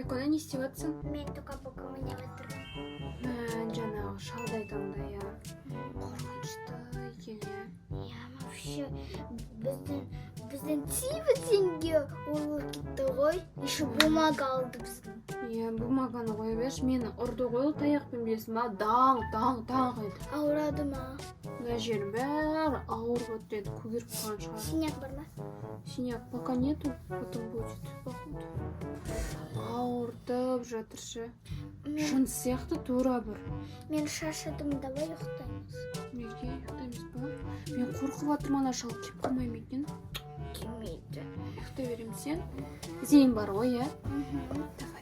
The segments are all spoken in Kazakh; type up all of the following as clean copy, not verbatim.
Экона не істеп жатсың? Мен только пока ойнап отырмын. Жаңағы шалды айтамын да, қорқынышты екен, Я вообще бізден теңге ұрлық кетті ғой. Еще бумага алды біздің. Бумаганы қоя берші, мені ұрды ғой ол таяқпен, білесің ба, таң еді. Ауырады ма? Мына жерім бәрі ауырып отыр еді, көгеріп қалған шығар. Синяк бар ма? Синяк пока нету, потом будет, походу. Ауыртып жатыршы. Шын сияқты тура бір. Мен шаршадым, давай ұйықтаймыз. Неге ұйықтаймыз ба? Мен қорқып жатырмын, ана шал келіп қалмай ма екен? Келмейді. Ұйықтай беремін сен. Зейін бар ғой, иә?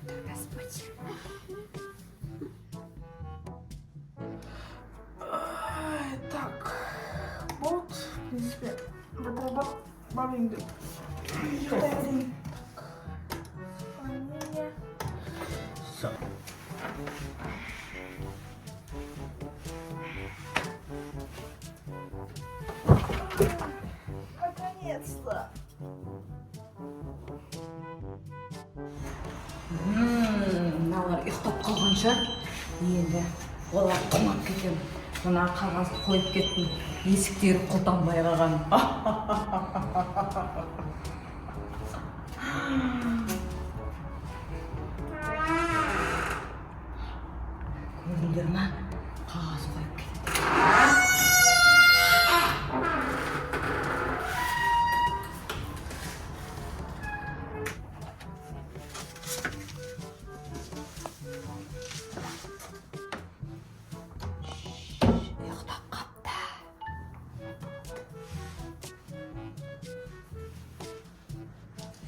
Давай, спать. Так, вот, в принципе, маленько. Ұйықтай берейін. Все. Наконец-то. Мыналар ұйықтап қалғанша енді олар қымап кетемін. Мына қағазды қойып кеттім. Есіктері құлтанбай қалған. Көрдіңдер ма? Қағаз қойып кетті. Ұйықтап қапты.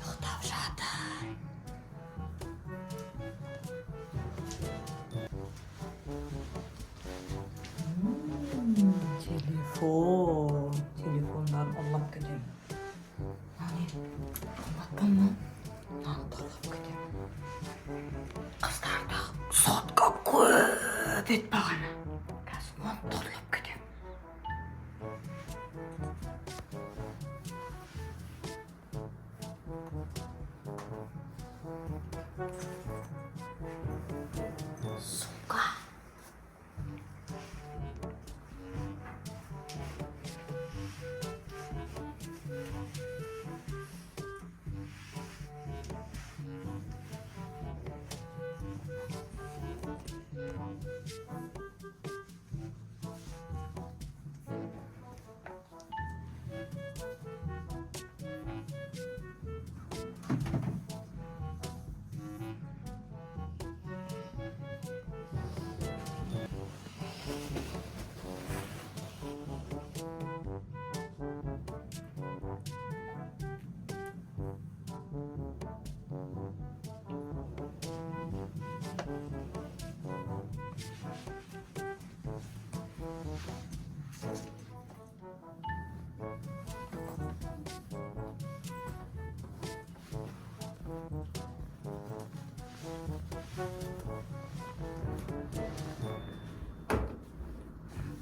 Ұйықтап жатыр. Телефондарын ұрлап кетемін. Мане, қымбатпан ма? Мынаны торлап кетемін. Қыздарды сотқа көп етпағаны. Қазір оны торлап кетемін. Сумка.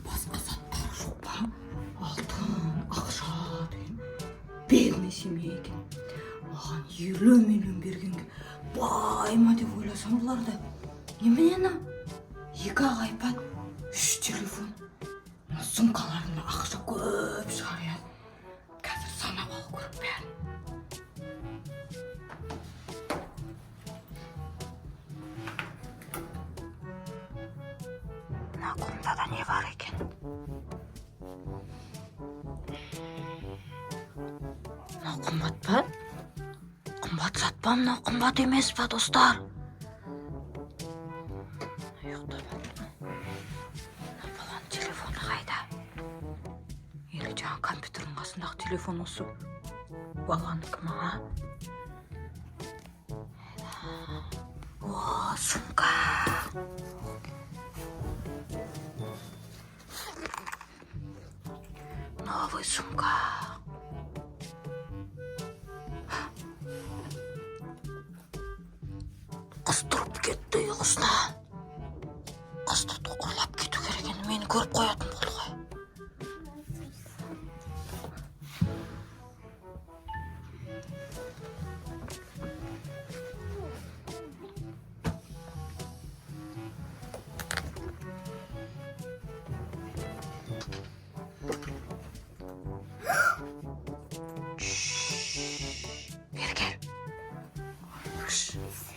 Басқа заттар жоқ па? Алтын, ақша деген бедный семья екен. Маған 50 миллион бергенге бай ма деп ойласам бұларды. Немене? 2 ақ айпад, 3 телефон. Сумкаларында ақша көп шығар еді. Қазір санап алу керек бәрін. Мына құмда да не бар екен? Мына қымбат па? Қымбат зат па? Мына қымбат емес па, достар? Телефоны қайда? Или жаңа компьютердің қасындағы телефон осы баланікі ма? О, сумка. Новый сумка. Қыз тұрып кетті ұйқысына. Қызды ұрлап кету керек енді, мені көріп қоятын болды ғой.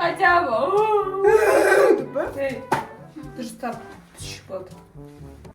Хотя бы. деп па Эй, дұрыстап болды.